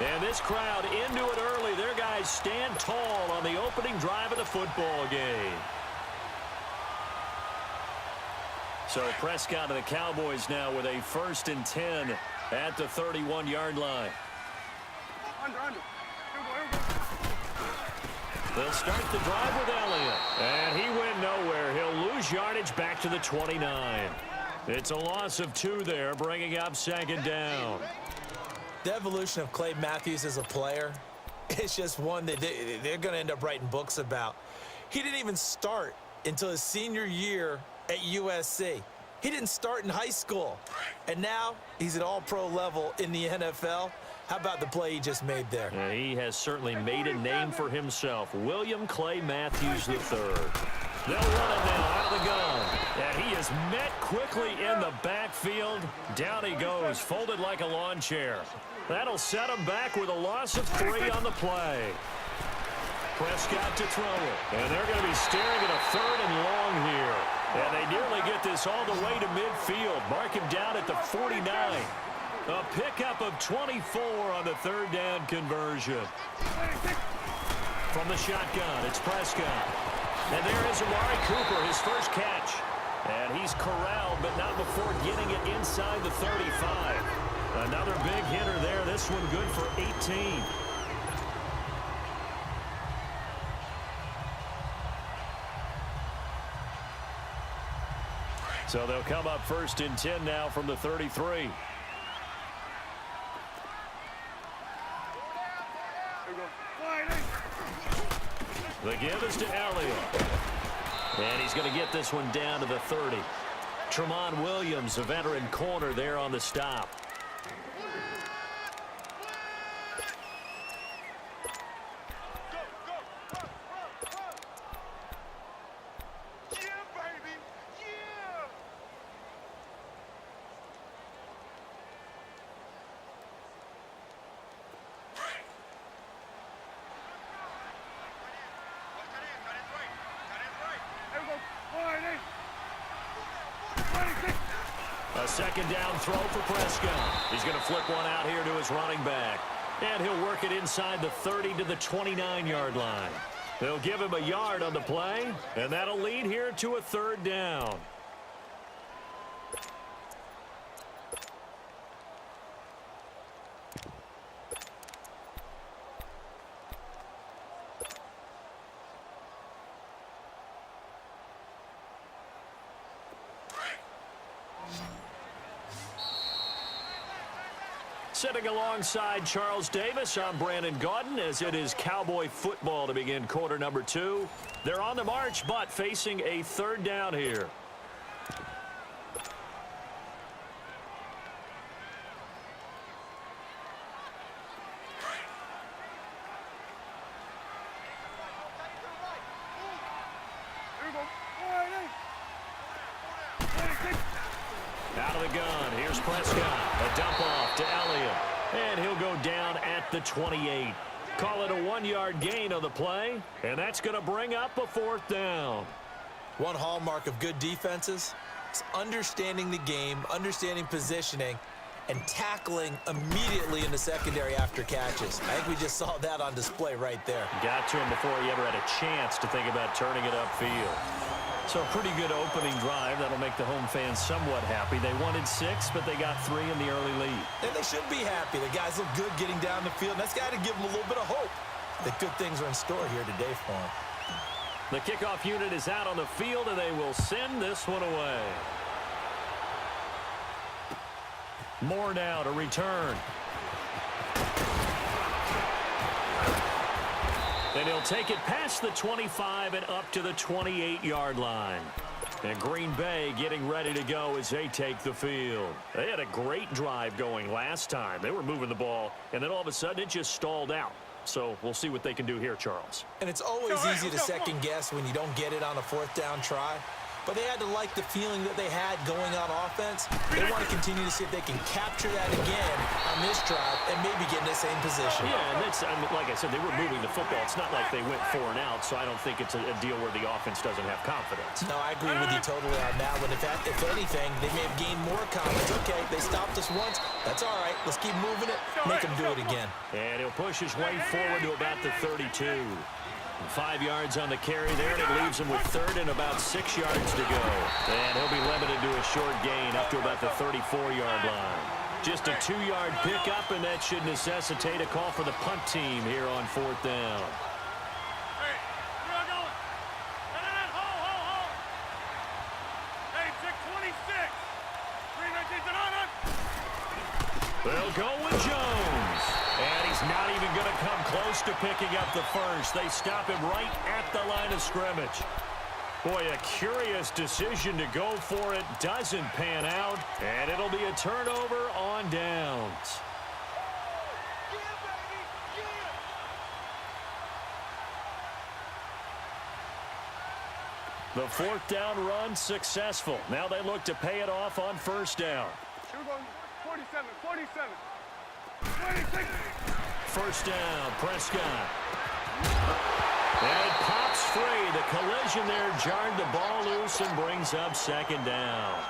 And this crowd into it early. Their guys stand tall on the opening drive of the football game. So Prescott and the Cowboys now with a 1st and 10 at the 31-yard line. They'll start the drive with Elliott. And he went nowhere. He'll lose yardage back to the 29. It's a loss of 2 there, bringing up 2nd down. The evolution of Clay Matthews as a player, it's just one that they're going to end up writing books about. He didn't even start until his senior year at USC. He didn't start in high school. And now he's at all-pro level in the NFL. How about the play he just made there? Yeah, he has certainly made a name for himself. William Clay Matthews III. They'll run it now out of the gun. And he is met quickly in the backfield. Down he goes, folded like a lawn chair. That'll set him back with a loss of 3 on the play. Prescott to throw it. And they're going to be staring at a 3rd and long here. And they nearly get this all the way to midfield. Mark him down at the 49. A pickup of 24 on the 3rd down conversion. From the shotgun, it's Prescott. And there is Amari Cooper, his first catch. And he's corralled, but not before getting it inside the 35. Another big hitter there. This one good for 18. So they'll come up 1st and 10 now from the 33. The give is to Elliott. And he's going to get this one down to the 30. Tramon Williams, a veteran corner there on the stop. A 2nd down throw for Prescott. He's going to flip one out here to his running back. And he'll work it inside the 30 to the 29-yard line. They'll give him a yard on the play, and that'll lead here to a 3rd down. Sitting alongside Charles Davis, I'm Brandon Gaudin, as it is Cowboy football to begin quarter number 2. They're on the march, but facing a 3rd down here. Out of the gun, here's Prescott. A dump off to Elliott. And he'll go down at the 28. Call it a 1-yard gain on the play. And that's going to bring up a 4th down. One hallmark of good defenses is understanding the game, understanding positioning, and tackling immediately in the secondary after catches. I think we just saw that on display right there. Got to him before he ever had a chance to think about turning it upfield. So a pretty good opening drive. That'll make the home fans somewhat happy. They wanted 6, but they got 3 in the early lead. And they should be happy. The guys look good getting down the field. And that's got to give them a little bit of hope that good things are in store here today for them. The kickoff unit is out on the field, and they will send this one away. More now to return. And he'll take it past the 25 and up to the 28-yard line. And Green Bay getting ready to go as they take the field. They had a great drive going last time. They were moving the ball, and then all of a sudden it just stalled out. So we'll see what they can do here, Charles. And it's always easy to second guess when you don't get it on a 4th down try. but they had to like the feeling that they had going on offense. They want to continue to see if they can capture that again on this drive and maybe get in the same position. Yeah, and that's, I mean, like I said, they were moving the football. It's not like they went 4 and out, so I don't think it's a deal where the offense doesn't have confidence. No, I agree with you totally on that one. If anything, they may have gained more confidence. Okay, they stopped us once. That's all right. Let's keep moving it. Make them do it again. And he'll push his way forward to about the 32. 5 yards on the carry there, and it leaves him with 3rd and about 6 yards to go. And he'll be limited to a short gain up to about the 34-yard line. Just a 2-yard pickup, and that should necessitate a call for the punt team here on 4th down. Hey, where y'all going? Hold. Hey, check 26. 319 They'll go with Jones. And he's not even going to come close to picking up the first. They stop him right at the line of scrimmage. Boy, a curious decision to go for it. Doesn't pan out. And it'll be a turnover on downs. The 4th down run successful. Now they look to pay it off on 1st down. Here we go. 47. 26. 1st down, Prescott. And it pops free. The collision there jarred the ball loose and brings up 2nd down.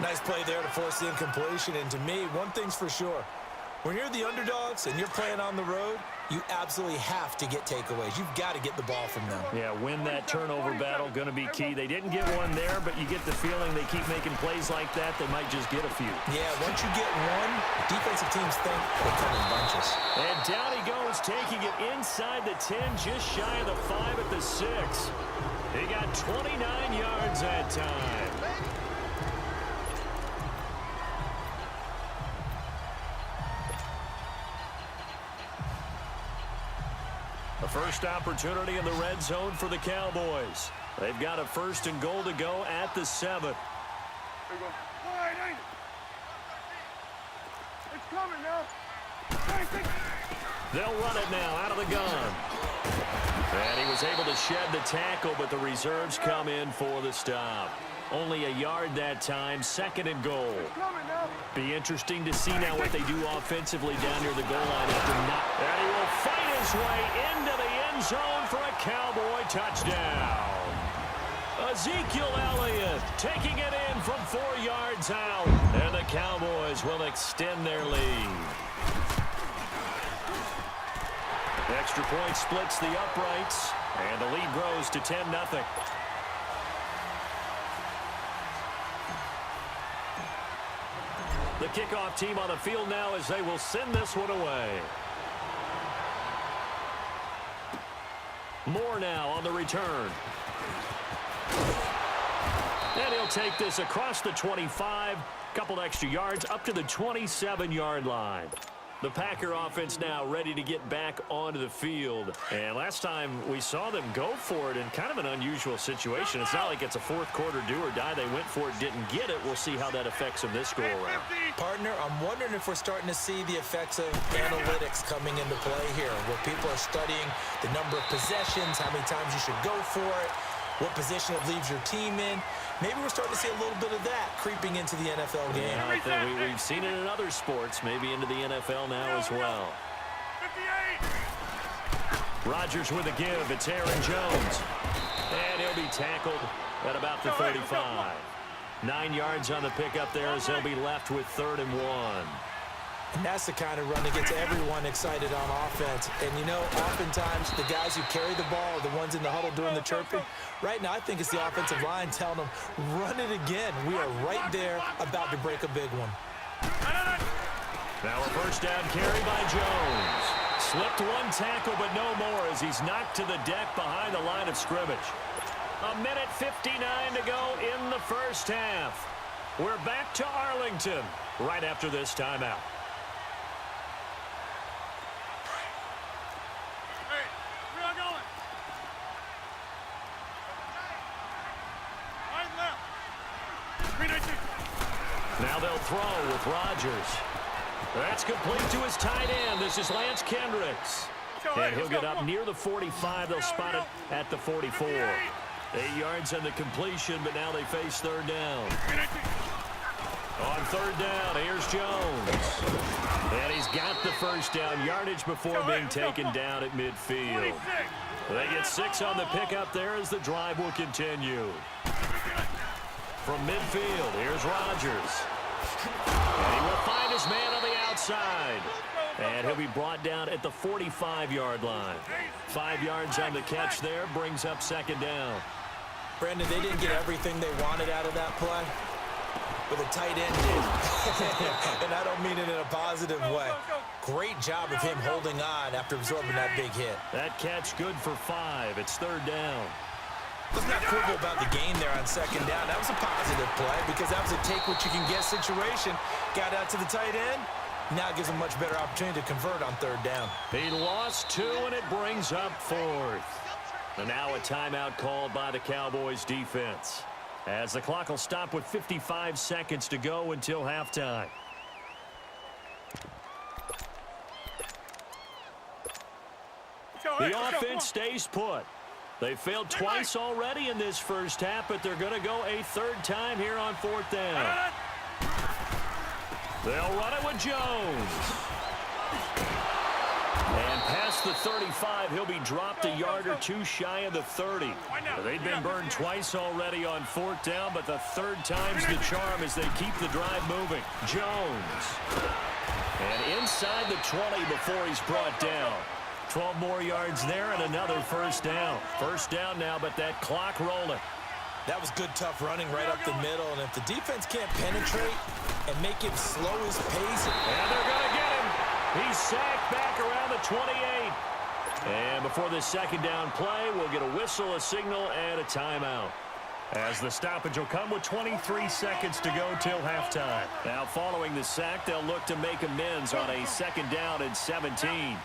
Nice play there to force the incompletion. And to me, one thing's for sure. When you're the underdogs and you're playing on the road, you absolutely have to get takeaways. You've got to get the ball from them. Yeah, win that turnover battle, going to be key. They didn't get one there, but you get the feeling they keep making plays like that, they might just get a few. Yeah, once you get one, defensive teams think they come in bunches. And down he goes, taking it inside the 10, just shy of the 5 at the 6. He got 29 yards that time. The first opportunity in the red zone for the Cowboys. They've got a 1st and goal to go at the 7. Here we go. Wide, ain't it? It's coming now. 26. They'll run it now out of the gun. And he was able to shed the tackle, but the reserves come in for the stop. Only a yard that time, 2nd and goal. Coming now. Be interesting to see now what they do offensively down near the goal line after not. And he will fight his way into the end zone for a Cowboy touchdown. Ezekiel Elliott taking it in from 4 yards out. And the Cowboys will extend their lead. Extra point splits the uprights, and the lead grows to 10-0. The kickoff team on the field now as they will send this one away. Moore now on the return. And he'll take this across the 25, couple extra yards up to the 27-yard line. The Packer offense now ready to get back onto the field. And last time we saw them go for it in kind of an unusual situation. It's not like it's a 4th quarter do or die. They went for it, didn't get it. We'll see how that affects them this go-around. Partner, I'm wondering if we're starting to see the effects of analytics coming into play here, where people are studying the number of possessions, how many times you should go for it, what position it leaves your team in. Maybe we're starting to see a little bit of that creeping into the NFL game. Yeah, I think we've seen it in other sports, maybe into the NFL now as well. 58. Rodgers with a give. It's Aaron Jones. And he'll be tackled at about the 35. 9 yards on the pickup there as they'll be left with 3rd and 1. And that's the kind of run that gets everyone excited on offense. And, you know, oftentimes the guys who carry the ball are the ones in the huddle doing the chirping. Right now, I think it's the offensive line telling them, run it again. We are right there about to break a big one. Now a 1st down carry by Jones. Slipped one tackle, but no more as he's knocked to the deck behind the line of scrimmage. 1:59 to go in the 1st half. We're back to Arlington right after this timeout. Hey, where y'all going? Right left. 319. Now they'll throw with Rodgers. That's complete to his tight end. This is Lance Kendricks. And he'll get up near the 45. They'll spot it at the 44. 8 yards on the completion, but now they face third down. 319. On third down, here's Jones. And he's got the first down yardage before being taken down at midfield. 26. They get 6 on the pickup there as the drive will continue. From midfield, here's Rodgers. And he will find his man on the outside. And he'll be brought down at the 45-yard line. 5 yards on the catch there, brings up second down. Brandon, they didn't get everything they wanted out of that play, but the tight end did. And I don't mean it in a positive way. Great job of him holding on after absorbing that big hit. That catch good for 5. It's third down. Let's not quibble about the game there on second down. That was a positive play because that was a take-what-you-can-get situation. Got out to the tight end. Now it gives him a much better opportunity to convert on third down. He lost 2, and it brings up 4th. And now a timeout called by the Cowboys defense, as the clock will stop with 55 seconds to go until halftime. The offense stays put. They failed twice already in this first half, but they're going to go a third time here on fourth down. They'll run it with Jones. And past the 35, he'll be dropped a yard or 2 shy of the 30. They've been burned twice already on fourth down, but the third time's the charm as they keep the drive moving. Jones. And inside the 20 before he's brought down. 12 more yards there and another first down. First down now, but that clock rolling. That was good, tough running right up the middle. And if the defense can't penetrate and make him slow his pace. And they're going to get him. He's sacked back around the 28. And before this second down play, we'll get a whistle, a signal, and a timeout, as the stoppage will come with 23 seconds to go till halftime. Now, following the sack, they'll look to make amends on a second down and 17.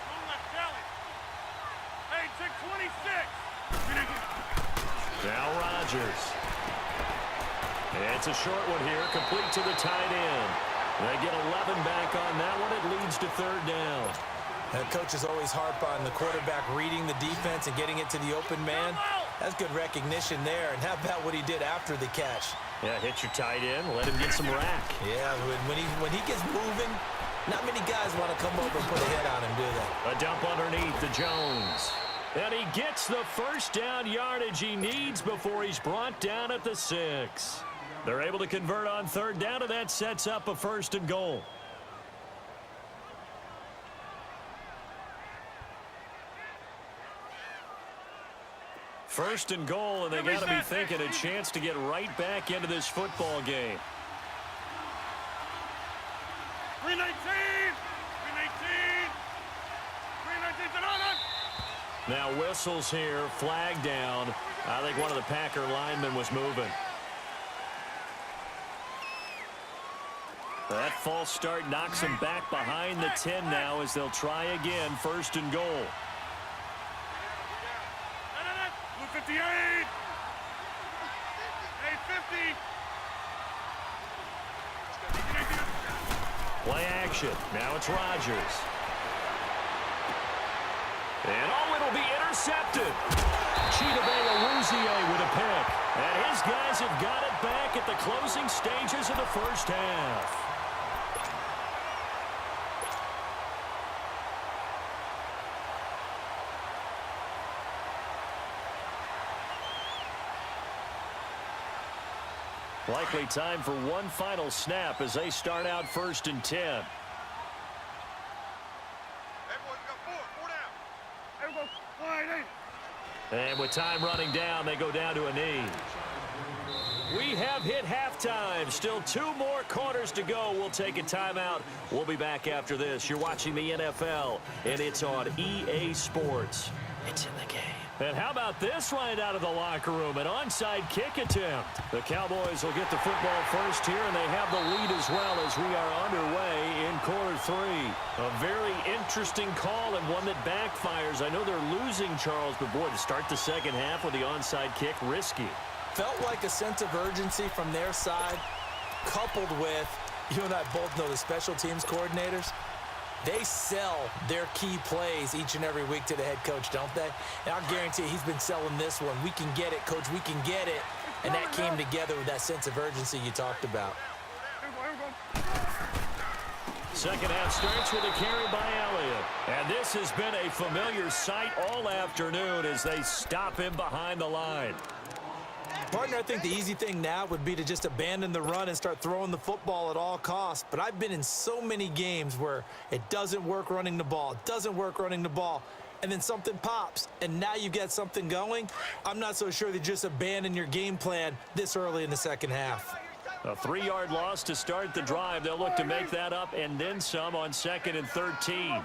Now Rodgers. It's a short one here, complete to the tight end. They get 11 back on that one. It leads to third down. The coaches always harp on the quarterback reading the defense and getting it to the open man. That's good recognition there. And how about what he did after the catch? Yeah, hit your tight end, let him get some rack. Yeah, when he gets moving, not many guys want to come over and put a hit on him, do they? A dump underneath to Jones. And he gets the first down yardage he needs before he's brought down at the 6. They're able to convert on third down, and that sets up a 1st and goal. First and goal, and they got to be thinking a chance to get right back into this football game. 319! 319! 319! Now whistles here, flag down. I think one of the Packer linemen was moving. That false start knocks them back behind the 10 now as they'll try again, 1st and goal. 58! 850! Play action. Now it's Rodgers. And it'll be intercepted. Chidobe with a pick. And his guys have got it back at the closing stages of the first half. Likely time for one final snap as they start out 1st and 10. And with time running down, they go down to a knee. We have hit halftime. Still 2 more quarters to go. We'll take a timeout. We'll be back after this. You're watching the NFL, and it's on EA Sports. It's in the game. And how about this right out of the locker room? An onside kick attempt. The Cowboys will get the football first here, and they have the lead as well as we are underway in quarter 3. A very interesting call and one that backfires. I know they're losing, Charles, but boy, to start the second half with the onside kick, risky. Felt like a sense of urgency from their side, coupled with, you and I both know the special teams coordinators. They sell their key plays each and every week to the head coach, don't they? And I'll guarantee he's been selling this one. We can get it, coach. We can get it. And that came together with that sense of urgency you talked about. Second half starts with a carry by Elliott. And this has been a familiar sight all afternoon as they stop him behind the line. Partner, I think the easy thing now would be to just abandon the run and start throwing the football at all costs. But I've been in so many games where it doesn't work running the ball. It doesn't work running the ball. And then something pops, and now you get something going. I'm not so sure that just abandon your game plan this early in the second half. A 3-yard loss to start the drive. They'll look to make that up and then some on 2nd and 13.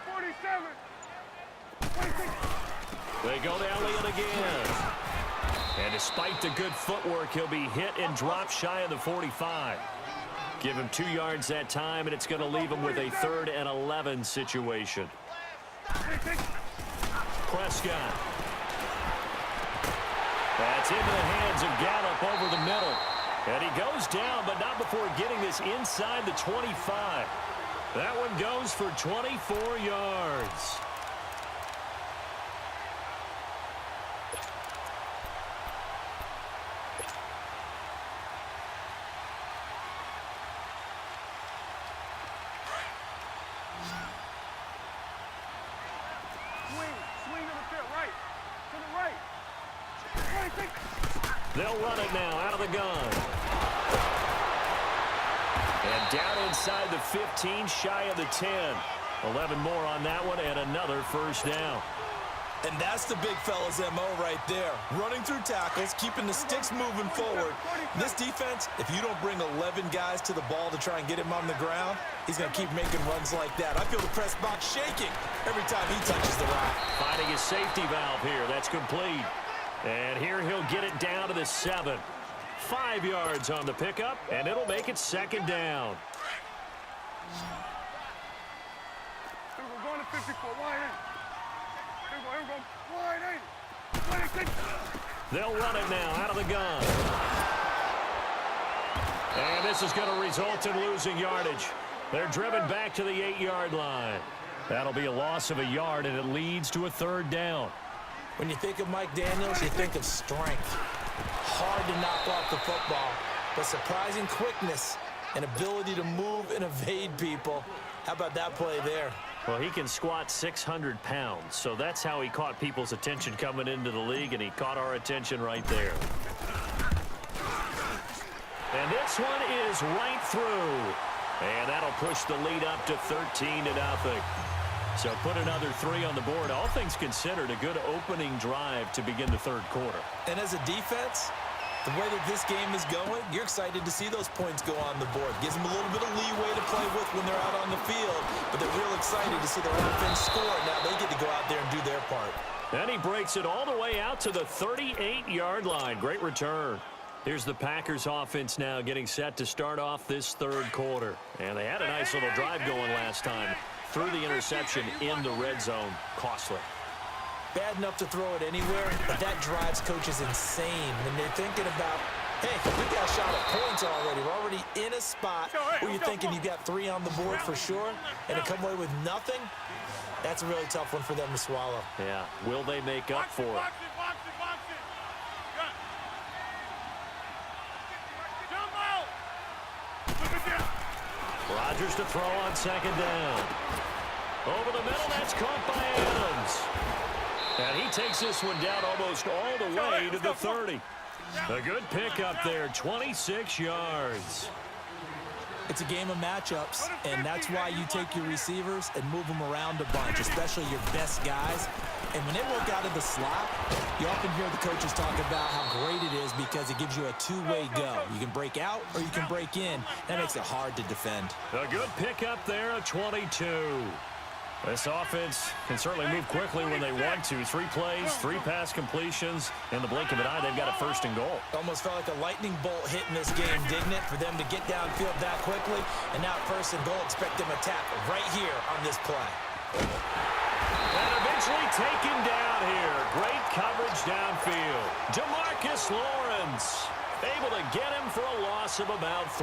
They go to Elliott again. And despite the good footwork, he'll be hit and dropped shy of the 45. Give him 2 yards that time, and it's going to leave him with a 3rd and 11 situation. Prescott. That's into the hands of Gallup over the middle. And he goes down, but not before getting this inside the 25. That one goes for 24 yards. They'll run it now out of the gun. And down inside the 15, shy of the 10. 11 more on that one and another first down. And that's the big fella's MO right there. Running through tackles, keeping the sticks moving forward. This defense, if you don't bring 11 guys to the ball to try and get him on the ground, he's going to keep making runs like that. I feel the press box shaking every time he touches the rock. Finding his safety valve here. That's complete. And here he'll get it down to the 7. 5 yards on the pickup, and it'll make it 2nd down. We're going to 54. Wide in. They'll run it now out of the gun. And this is going to result in losing yardage. They're driven back to the 8-yard line. That'll be a loss of a yard, and it leads to a 3rd down. When you think of Mike Daniels, you think of strength. Hard to knock off the football, but surprising quickness and ability to move and evade people. How about that play there? Well, he can squat 600 pounds, so that's how he caught people's attention coming into the league, and he caught our attention right there. And this one is right through. And that'll push the lead up to 13-0. So put another 3 on the board. All things considered, a good opening drive to begin the 3rd quarter. And as a defense, the way that this game is going, you're excited to see those points go on the board. Gives them a little bit of leeway to play with when they're out on the field, but they're real excited to see their offense score. Now they get to go out there and do their part. And he breaks it all the way out to the 38-yard line. Great return. Here's the Packers offense now getting set to start off this 3rd quarter. And they had a nice little drive going last time. Through the interception in the red zone. Costly. Bad enough to throw it anywhere, but that drives coaches insane when they're thinking about, hey, we got a shot at points already. We're already in a spot where you're thinking you got 3 on the board for sure, and to come away with nothing, that's a really tough one for them to swallow. Yeah. Will they make up for it? Rodgers to throw on 2nd down. Over the middle, that's caught by Adams. And he takes this one down almost all the way to the 30. A good pickup there, 26 yards. It's a game of matchups, and that's why you take your receivers and move them around a bunch, especially your best guys. And when they work out of the slot, you often hear the coaches talk about how great it is because it gives you a two-way go. You can break out or you can break in. That makes it hard to defend. A good pickup there, a 22. This offense can certainly move quickly when they want to. 3 plays, 3 pass completions. In the blink of an eye, they've got a 1st and goal. Almost felt like a lightning bolt hit in this game, didn't it? For them to get downfield that quickly. And now 1st and goal, expect them to tap right here on this play. And eventually taken down here. Great coverage downfield. DeMarcus Lawrence able to get him for a loss of about 3.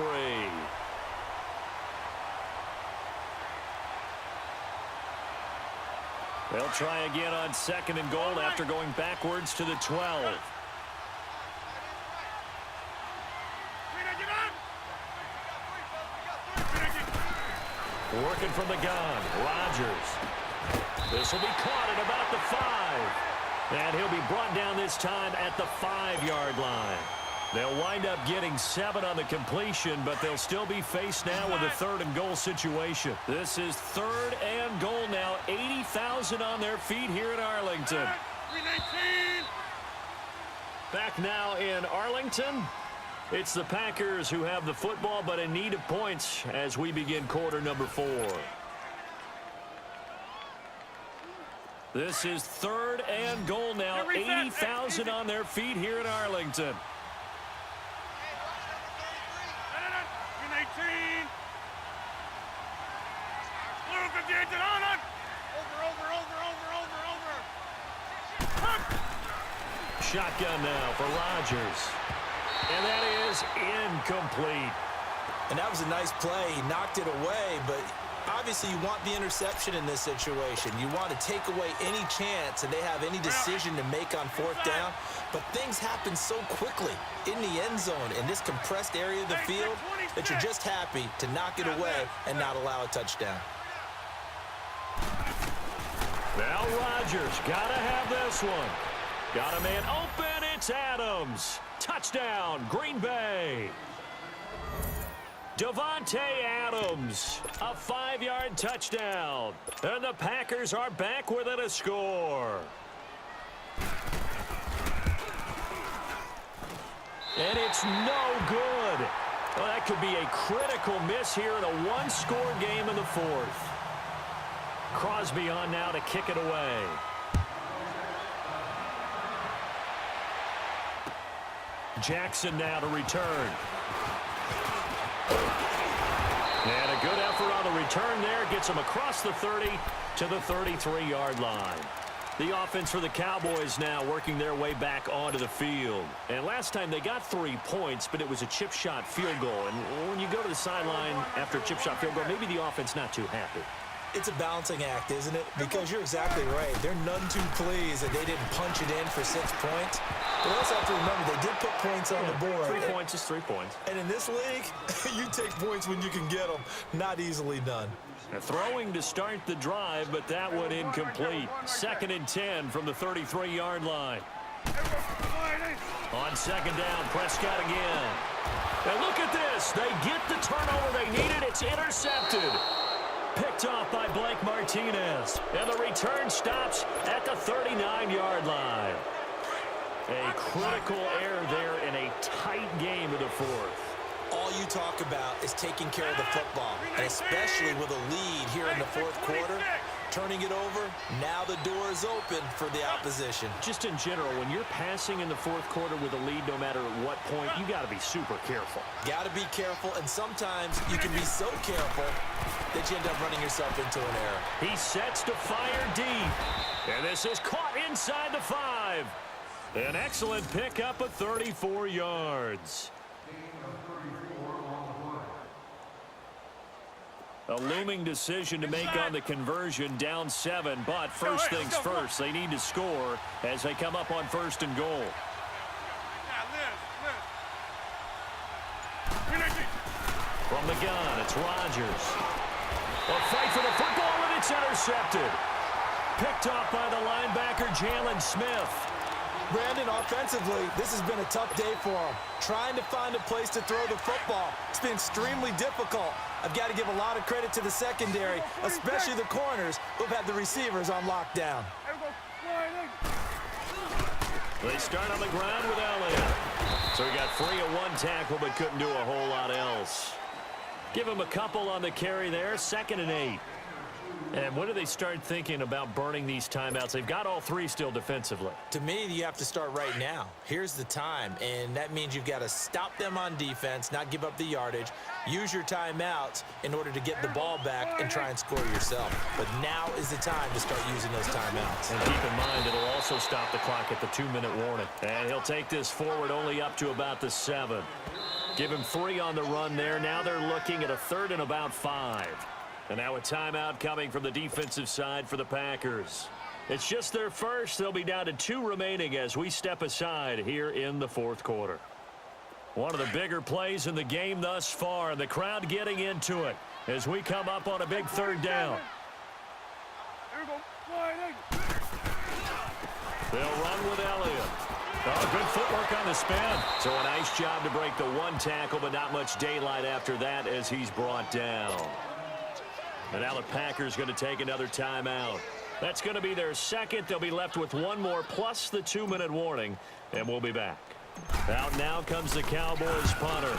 They'll try again on 2nd and goal after going backwards to the 12. Working from the gun, Rodgers. This will be caught at about the 5. And he'll be brought down this time at the 5-yard line. They'll wind up getting 7 on the completion, but they'll still be faced now with a 3rd and goal situation. This is 3rd and goal now. 80,000 on their feet here in Arlington. Back now in Arlington. It's the Packers who have the football, but in need of points as we begin quarter number 4. This is 3rd and goal now. 80,000 on their feet here in Arlington. Shotgun now for Rodgers. And that is incomplete. And that was a nice play. He knocked it away, but obviously you want the interception in this situation. You want to take away any chance and they have any decision to make on 4th down. But things happen so quickly in the end zone in this compressed area of the field that you're just happy to knock it away and not allow a touchdown. Now Rodgers got to have this one. Got a man open. It's Adams. Touchdown, Green Bay. Davante Adams, a 5-yard touchdown. And the Packers are back within a score. And it's no good. Well, that could be a critical miss here in a 1-score game in the 4th. Crosby on now to kick it away. Jackson now to return. And a good effort on the return there. Gets him across the 30 to the 33-yard line. The offense for the Cowboys now working their way back onto the field. And last time they got 3 points, but it was a chip shot field goal. And when you go to the sideline after a chip shot field goal, maybe the offense not too happy. It's a balancing act, isn't it? Because you're exactly right. They're none too pleased that they didn't punch it in for 6 points. But also have to remember, they did put points on the board. 3 points is 3 points. And in this league, you take points when you can get them. Not easily done. Throwing to start the drive, but that one incomplete. 2nd and 10 from the 33-yard line. On 2nd down, Prescott again. And look at this. They get the turnover they needed. It's intercepted. Picked off by Blake Martinez. And the return stops at the 39-yard line. A critical error there in a tight game of the 4th. All you talk about is taking care of the football, and especially with a lead here in the 4th quarter, turning it over, now the door is open for the opposition. Just in general, when you're passing in the 4th quarter with a lead, no matter at what point, you got to be super careful. Got to be careful, and sometimes you can be so careful that you end up running yourself into an error. He sets to fire deep, and this is caught inside the 5. An excellent pickup of 34 yards. A looming decision to make on the conversion, down 7, but first things first, they need to score as they come up on 1st and goal. From the gun, it's Rodgers. A fight for the football, and it's intercepted. Picked off by the linebacker, Jalen Smith. Brandon, offensively, this has been a tough day for him. Trying to find a place to throw the football. It's been extremely difficult. I've got to give a lot of credit to the secondary, especially the corners who've had the receivers on lockdown. They start on the ground with Elliott. So he got free of 1 tackle, but couldn't do a whole lot else. Give him a couple on the carry there, 2nd and 8. And when do they start thinking about burning these timeouts? They've got all 3 still defensively. To me, you have to start right now. Here's the time, and that means you've got to stop them on defense, not give up the yardage, use your timeouts in order to get the ball back and try and score yourself. But now is the time to start using those timeouts. And keep in mind, it'll also stop the clock at the 2-minute warning. And he'll take this forward only up to about the 7. Give him 3 on the run there. Now they're looking at a 3rd and about 5. And now a timeout coming from the defensive side for the Packers. It's just their first. They'll be down to 2 remaining as we step aside here in the fourth quarter. One of the bigger plays in the game thus far. The crowd getting into it as we come up on a big third down. Here we go. Wide eight. They'll run with Elliott. Oh, good footwork on the spin. So a nice job to break the 1 tackle, but not much daylight after that as he's brought down. And now the Packers going to take another timeout. That's going to be their second. They'll be left with 1 more plus the 2-minute warning, and we'll be back. Out now comes the Cowboys punter,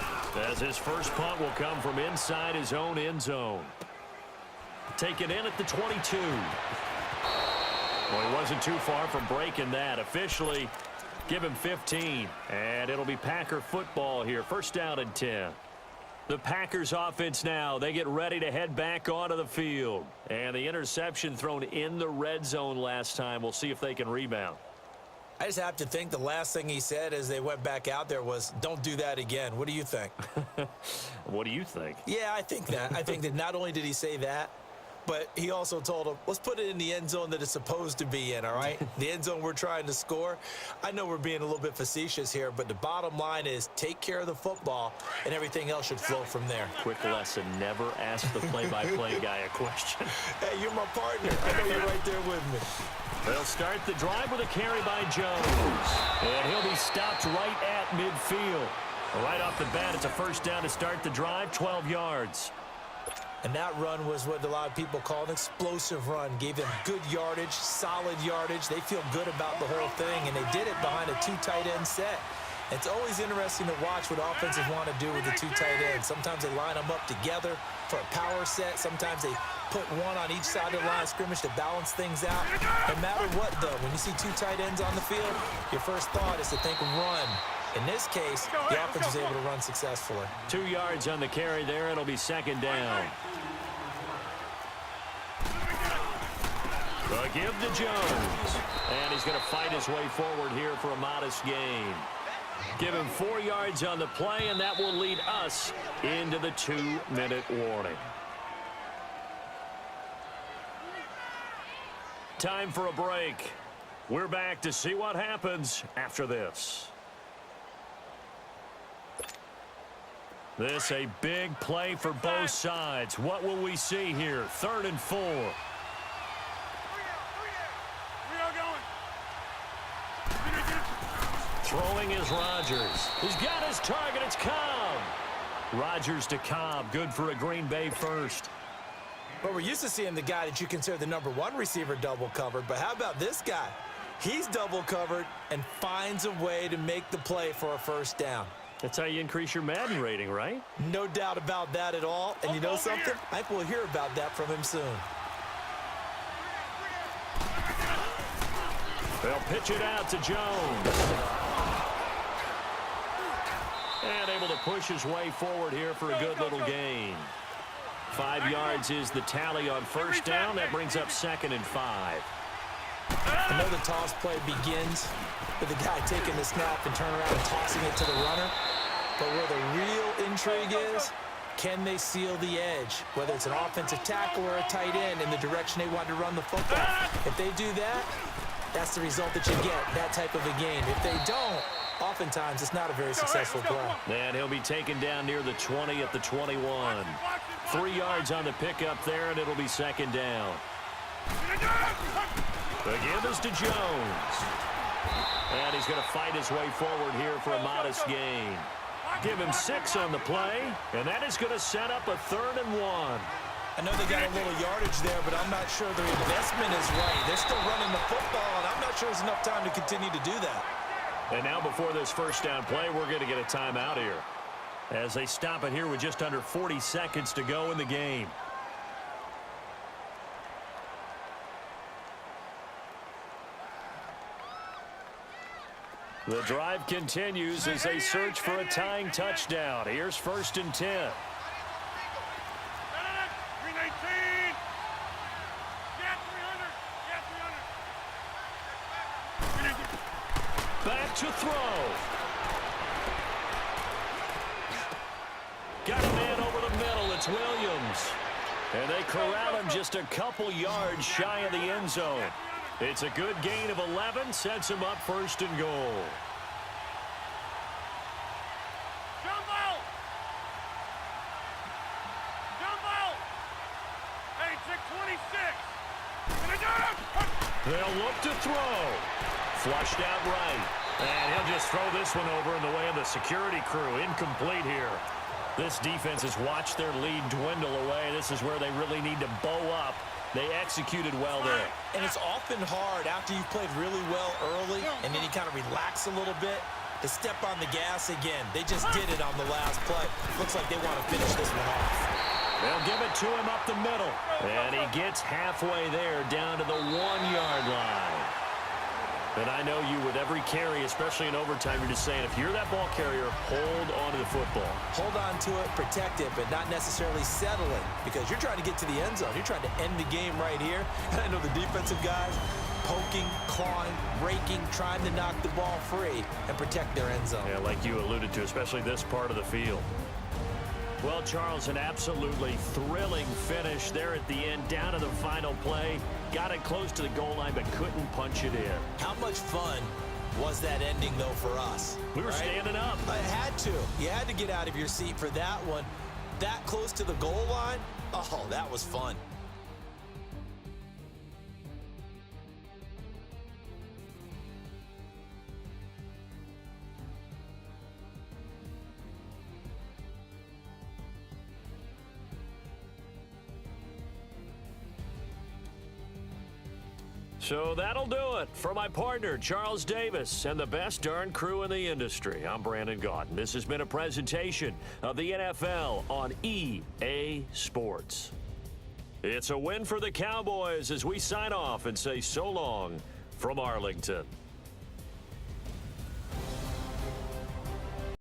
as his first punt will come from inside his own end zone. Taken in at the 22. Well, he wasn't too far from breaking that. Officially, give him 15. And it'll be Packer football here. First down and 10. The Packers offense now, they get ready to head back onto the field. And the interception thrown in the red zone last time. We'll see if they can rebound. I just have to think the last thing he said as they went back out there was, don't do that again. What do you think? What do you think? Yeah, I think that. I think that not only did he say that, but he also told him, let's put it in the end zone that it's supposed to be in, all right? The end zone we're trying to score. I know we're being a little bit facetious here, but the bottom line is take care of the football, and everything else should flow from there. Quick lesson, never ask the play-by-play guy a question. Hey, you're my partner. I know you're right there with me. They'll start the drive with a carry by Jones. And he'll be stopped right at midfield. Right off the bat, it's a first down to start the drive, 12 yards. And that run was what a lot of people call an explosive run. Gave them good yardage, solid yardage. They feel good about the whole thing, and they did it behind a 2 tight end set. It's always interesting to watch what offenses want to do with the 2 tight ends. Sometimes they line them up together for a power set. Sometimes they put one on each side of the line of scrimmage to balance things out. No matter what, though, when you see 2 tight ends on the field, your first thought is to think run. In this case, the offense was able to run successfully. 2 yards on the carry there. It'll be second down. A give to Jones. And he's going to fight his way forward here for a modest gain. Give him 4 yards on the play, and that will lead us into the 2-minute warning. Time for a break. We're back to see what happens after this. This a big play for both sides. What will we see here? 3rd and 4. Throwing is Rodgers. He's got his target. It's Cobb. Rodgers to Cobb. Good for a Green Bay first. But we're used to seeing the guy that you consider the #1 receiver double covered. But how about this guy? He's double covered and finds a way to make the play for a first down. That's how you increase your Madden rating, right? No doubt about that at all. And you know something? I think we'll hear about that from him soon. They'll pitch it out to Jones. And able to push his way forward here for a good little gain. 5 yards is the tally on first down. That brings up 2nd and 5. I know the toss play begins with the guy taking the snap and turning around and tossing it to the runner. But where the real intrigue is, can they seal the edge? Whether it's an offensive tackle or a tight end in the direction they want to run the football. If they do that, that's the result that you get, that type of a game. If they don't, oftentimes it's not a very successful play. And he'll be taken down near the 20 at the 21. 3 yards on the pickup there, and it'll be second down. The give is to Jones. And he's going to fight his way forward here for a modest gain. Give him 6 on the play, and that is going to set up a 3rd and 1. I know they got a little yardage there, but I'm not sure their investment is right. They're still running the football, and I'm not sure there's enough time to continue to do that. And now before this first down play, we're going to get a timeout here as they stop it here with just under 40 seconds to go in the game. The drive continues as they search for a tying touchdown. Here's 1st and 10. Back to throw. Got a man over the middle. It's Williams. And they corral him just a couple yards shy of the end zone. It's a good gain of 11, sets him up 1st and goal. Jumbo! Jumbo! Hey, check 26. And they got him! They'll look to throw. Flushed out right. And he'll just throw this one over in the way of the security crew. Incomplete here. This defense has watched their lead dwindle away. This is where they really need to bow up. They executed well there. And it's often hard after you've played really well early and then you kind of relax a little bit to step on the gas again. They just did it on the last play. Looks like they want to finish this one off. They'll give it to him up the middle. And he gets halfway there down to the 1-yard line. And I know you, with every carry, especially in overtime, you're just saying, if you're that ball carrier, hold on to the football. Hold on to it, protect it, but not necessarily settle it, because you're trying to get to the end zone. You're trying to end the game right here. And I know the defensive guys poking, clawing, raking, trying to knock the ball free and protect their end zone. Yeah, like you alluded to, especially this part of the field. Well, Charles, an absolutely thrilling finish there at the end, down to the final play. Got it close to the goal line, but couldn't punch it in. How much fun was that ending, though, for us? We were standing up. I had to. You had to get out of your seat for that one. That close to the goal line? Oh, that was fun. So that'll do it for my partner, Charles Davis, and the best darn crew in the industry. I'm Brandon Gaudin. This has been a presentation of the NFL on EA Sports. It's a win for the Cowboys as we sign off and say so long from Arlington.